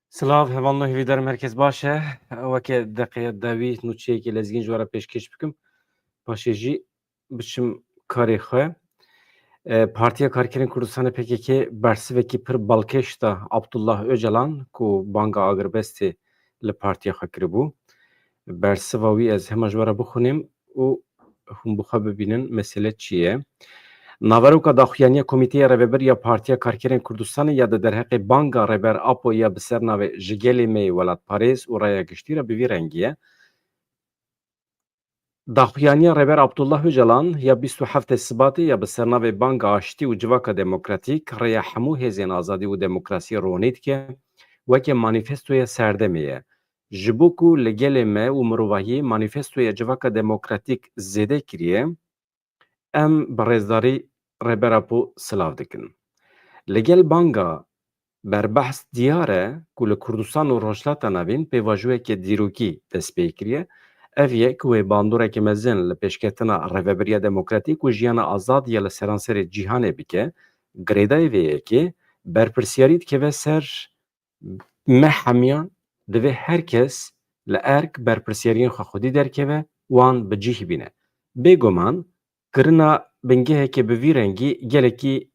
Silav hevalno hêvîdarım herkes baş e. Weke deqeya dawî nûçeyekê lezgîn ji we re pêşkêş bikim. Paşê jî biçim karê xwe. Partiya Karkerên Kurdistanê PKK bersivekî pir balkêş da Abdullah Öcalan ku banga Agrbestê li partiya xwe kiribû. Bersiva wî ez hema ji we re bixwînim û hûn bi xwe bibînin mesele çi ye. Naveroka daxuyaniya Komîteya Rêveberiya Partiya Karkerên Kurdistanê ya di derheqê banga Rêber Apo ya bi ser navê Ji Gelê Me Welatparêz û Raya Giştî re bi vî rengî ye. Daxuyaniya Rêber Abdullah Öcalan ya 27 Sibatê ya bi ser navê Banga Aştî û Civaka Demokratîk rêya hemû hêzên azadî û demokrasiyê ronê dike weke manîfestoya serdemê ye. Ji bo ku li gelê me û mirovahiyê manîfestoya Civaka Demokratîk zêde kiriye, em bi rêzdarî Rêber Apo silav dikin. Li gel banga berbehs diyar e ku li Kurdistan û Rojhilata Navîn pêvajoyeke dîrokî dest pê kiriye. Ev ye ku wê bandoreke mezin li pêşketina Rêveberiya Demokratîk û jiyana azad ya li seranserê cîhanê bike, girêdayê vê yekê berpirsyarî dikeve ser me hemiyan divê her kes li erk berpirsyariyên xwe xwedî derkeve wan bi cih bîne. Bêguman kirina bingehekê bi vî rengî gelekî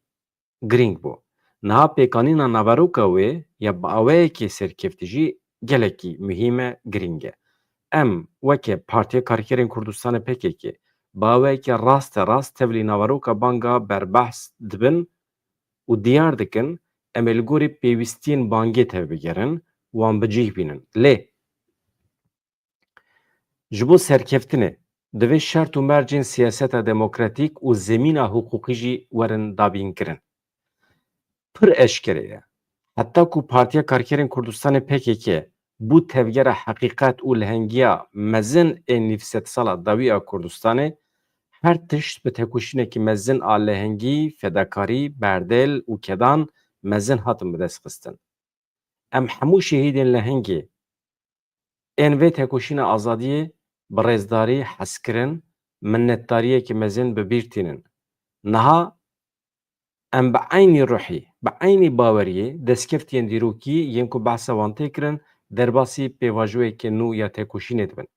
girîng bû. Niha pêkanîna naveroka wê ya bi awayekê serkeftî jî gelekî mihîm e, girîng e. Em weke Partiya Karkerên Kurdistanê PKK bi awayeke rast tevlî naveroka banga berbehs dibin û diyar dikin em ê li gorî pêwîstiyên bangê tevbigerin, wan bi cih bînin. Lê ji bo serkeftinê divê şert û mercên siyaseta demokratîk û zemîna hiqûqî jî werin dabînkirin. Pir eşkere ye. Heta ku Partiya Karkerên Kurdistanê PKK bû tevgera heqîqet û lihengiya mezin ên nîvsedsala dawiya Kurdistanê, her tişt bi tekoşînekî mezin a lehengî, fedakarî, berdel û kedan mezin hatin bi dest xistin. Em hemû şehîdên lehengê ên vê tekoşîna azadiyê bi rêzdarî, hezkirin, minnetdariyekî mezin bi bîr tînin. Niha em bi eynî ruhî, bi eynî baweriyê destkeftiyên dîrokî yên ku behsa wan tê kirin derbasî pêvajoyeke nû ya tekoşînê dibin.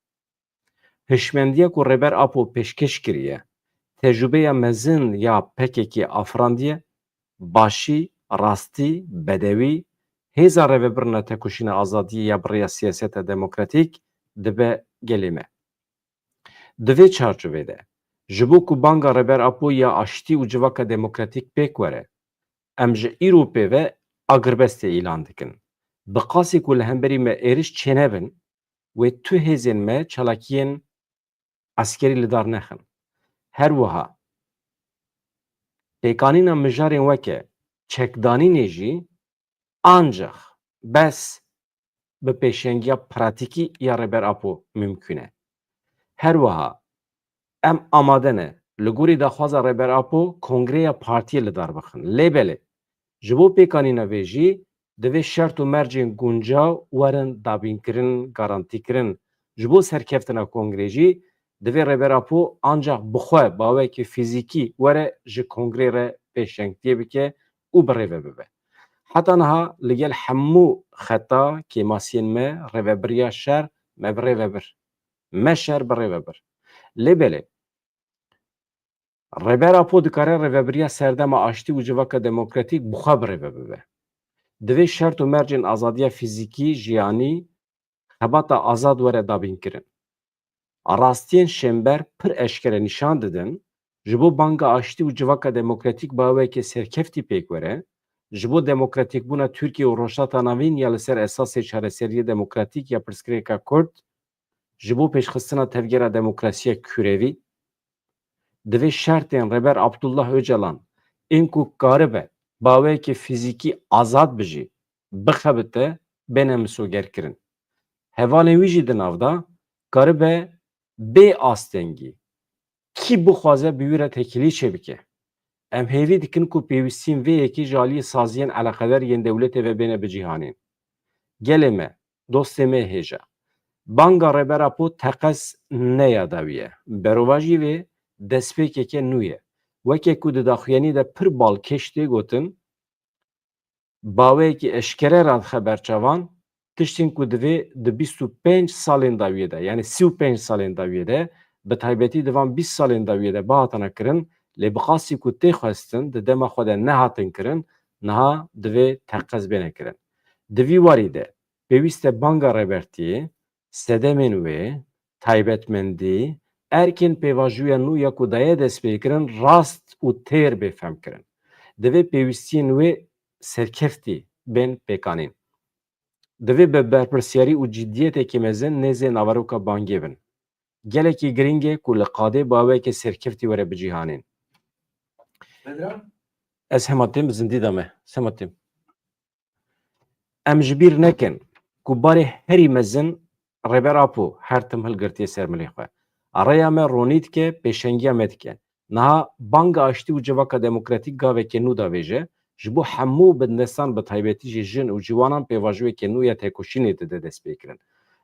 Hişmendiya ku Rêber Apo pêşkêş kiriye, tecrübeya mezin ya PKK afrandiye, başî, rastî, bedewî, hêza rêvebirina tekoşîna azadiyê ya bi rêya siyaseta demokratîk dibe gelê me. Di vê çarçovê de, ji bo ku banga Rêber Apo ya Aştî û Civaka Demokratîk pêk were, em ji îro pêve Agrbestê îlan dikin. Bi qasî ku li hemberî me êriş çênebin, wê tu hêzên me çalakiyên eskerî li dar nexin. Her wiha, pêkanîna mijarên weke çekdanînê jî ancak bes bi pêşengiya pratîkî ya Rêber Apo mümkün e. Her wiha, em amade ne li gorî daxwaza Rêber Apo kongreya partiyê li dar bixin. Lêbelê ji bo pêkanîna vê jî divê şert û mercên guncaw werin dabînkirin, garantîkirin. Ji bo serkeftina kongrê jî divê Rêber Apo ancak bixwe bawekî fîzîkî were ji kongrê re pêşengtiyê bike û bi rêve bibe. Heta niha li gel hemû xeta kêmasiyên me rêveberiya şer me bi rêve bir. Me şer bi rêve bir. Lêbelê Rêber Apo dikare rêveberiya serdema Aştî û Civaka Demokratîk bixwe bi rêve bibe. Divê şert û mercên azadiya fîzîkî, jiyanî, xebata azad were dabînkirin. Rastiyên şember pir eşkere nîşan didin ji bo banga Aştî û Civaka Demokratîk baweke serkeftî pêk were, ji bo demokratîkbûna Tirkiye û Rojhilata Navîn ya li ser esasê çareseriyê demokratîk ya pirsgirêka Kurd, ji bo pêşxistina tevgera demokrasiya kurevî, divê şertên Rêber Abdullah Öcalan ên ku karibe bawekî fîzîkî azad bijî bixebite bêne misogerkirin. Hevalên wî jî di nav da karibe bê astengî kî bixwaze bi wî re tekilî çêbike. Em hêvî dikin ku pêwîstiyên vê yekê ji aliyê saziyên eleqedar yên dewletê ve bêne bicîhanîn. Gelê me, dostê me hêja. Banga Rêber Apo teqes neya dawî ye. Berova jî vê destpêkeke nû ye. Weke ku di daxuyanî de pir balkêş tê gotin, baweyekî eşkere re xeberçavan tiştên ku divê di 25 salên dawiyê de yani 35 salên dawiyê de bi taybetî divan 20 salên dawiyê de bihatine kirin lê bi qasî ku tê xwestin di dema xwe de nehatin kirin niha divê teqez bêne kirin. Di vî warî de pêwîst e banga rêbertiyê, sedemên wê, taybetmendî, erkên pêvajoya nû ya ku daye dest pê kirin rast û têr bêfem kirin. Divê pêwîstiyên wê serkeftî bên pêkanîn. Divê bi berpirsyarî û ciddiyeteke mezin nêzê navaroka bangê bin. Gelekî giring e ku li qadê baweke serkeftî were bi cîhanên. Ez hema têm bi zindî de me. Hema têm. Em ji bîr nekin ku barê herî mezin rêber apo her tim hilgirtiye ser milê xwe. Rêya me ronî dike, pêşengiya me dike. Niha banga aştî û civaka demokratîk gaveke nû davêje ji bo hemû bindestan bi taybetî jî jin û ciwanan pêvajoyeke nû ya têkoşînê dide dest pê kirin.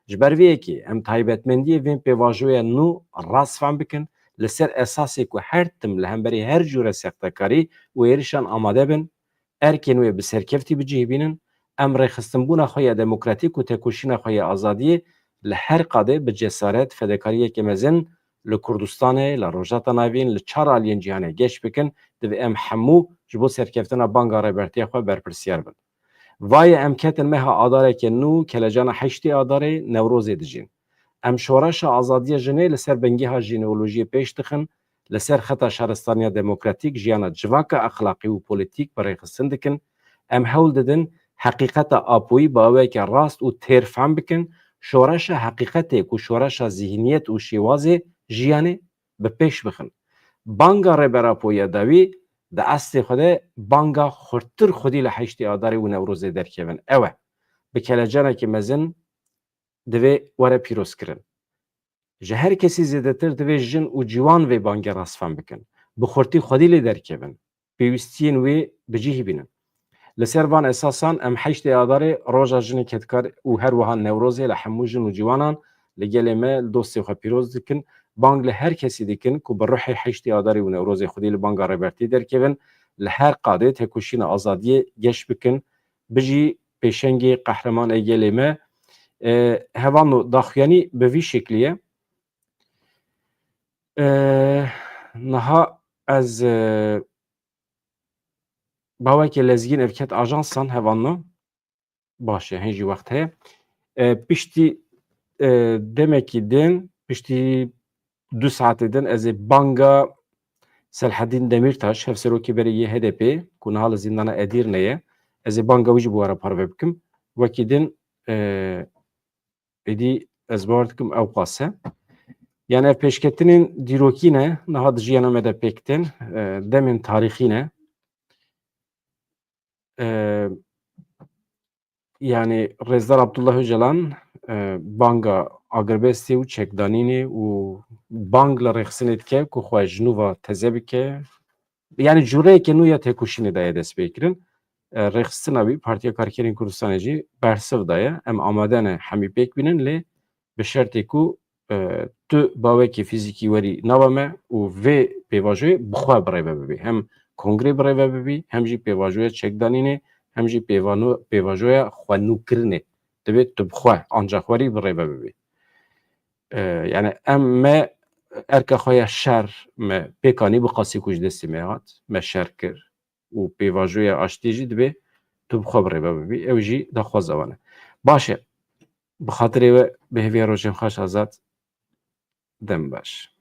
Ji ber vê yekê em taybetmendiyê vên pêvajoya nû rast fem bikin li ser esasê ku her tim li hemberî her cûre sextekarî û êrişan amade bin, erkên wê bi serkeftî bicihibînin, em rêxistinbûna xwe ya demokratîk û têkoşîna xwe ya azadiyê li her qadê bi cesaret fedakariyeke mezin li Kurdistanê, li Rojata Navîn, li çar aliyên cîhanê geş bikin, divê em hemû ji bo serkeftina banga rêbertiya xwe berpirsiyar bin. Vaye em ketin meha adareke nû kelejana heştê adarê Newrozê dijîn. Em şoreşa azadiya jinê li ser bingêha jîneolojiyê pêş dixin, li ser xeta şaristaniya demokratîk jiyana civaka exlaqî û polîtîk birêxistin dikin, em hewl didin heqîqeta apoyî baweke rast û têr fehm bikin, şoreşa heqîqetê ku şoreşa zîhniyet û şêwazê jiyanê bi pêş bixin. Banga rêberapoya dawî di estê xwe de banga xurttir xwedî li heştê adarê û Newrozê derkevin. Ew e, bi kelecanekî mezin divê were pîrozkirin. Ji her kesî zêdetir divê jin û ciwan vê bangê rastfem bikin. Bi xurtî xwedî lê derkevin. Pêwîstiyên wê bicihîbînin. Li ser van esasan em heştê adarê roja jinê ketkar û her wiha Newrozê li hemû jin û ciwanan li gelê me dostê xwe pîroz dikin. Bang li her kesî dikin ku bi ruhê heştê adarê û Newrozê xwedî li banga rêbertî derkevin, li her qadê têkoşîna azadiyê geş bikin, bijî pêşengê qehremanê gelê me. Hevan û daxuyanî bi vî şeklî ye. Niha ez bawekê lezgîn evket ajansan hevanno baş e hêjî wext heye. Piştî demekî din piştî 2 saetê din ez ê banga Selhedîn Demirtaş hevserokê berê yê HDP ku niha li zîndana Edirne'ye ez ê banga wî ji bo were parve bikim. Wekî din êdî ez bawer dikim ew qas e. Yani ev pêşketinên dîrokî ne niha di jiyana me de pêk tên demên tarîxî ne. Yani Rêzdar Abdullah Öcalan banga agirbestê û çekdanînê û bang li rêxistinê dike ku xwe ji nû ve teze bike. Yani cûreyeke nû ya têkoşînê daye dest pê kirin. Rêxistina wî Partiya Karkerên Kurdistanê jî bersiv daye. Em amade ne hemî pêk bînin lê bi şertê ku tu bawekî fîzîkî werî nava me û vê pêvajoyê bi xwe birêve bibî. Hem kongrê birêve bibî, hem jî pêvajoya çekdanînê, hem jî pêvajoya xwenûkirinê. Divê tu bi xwe ancak werî birêve bibî. Yani em me erka xwe ya şer me pêkanî bi qasî ku ji destê me hat, me şer kir û pêvajoya aştî jî divê tu bi xwe birêve bibî. Ew jî daxwaza wan e. Baş e. Bi xatirê we bi hêviya rojên xweş azad dem baş.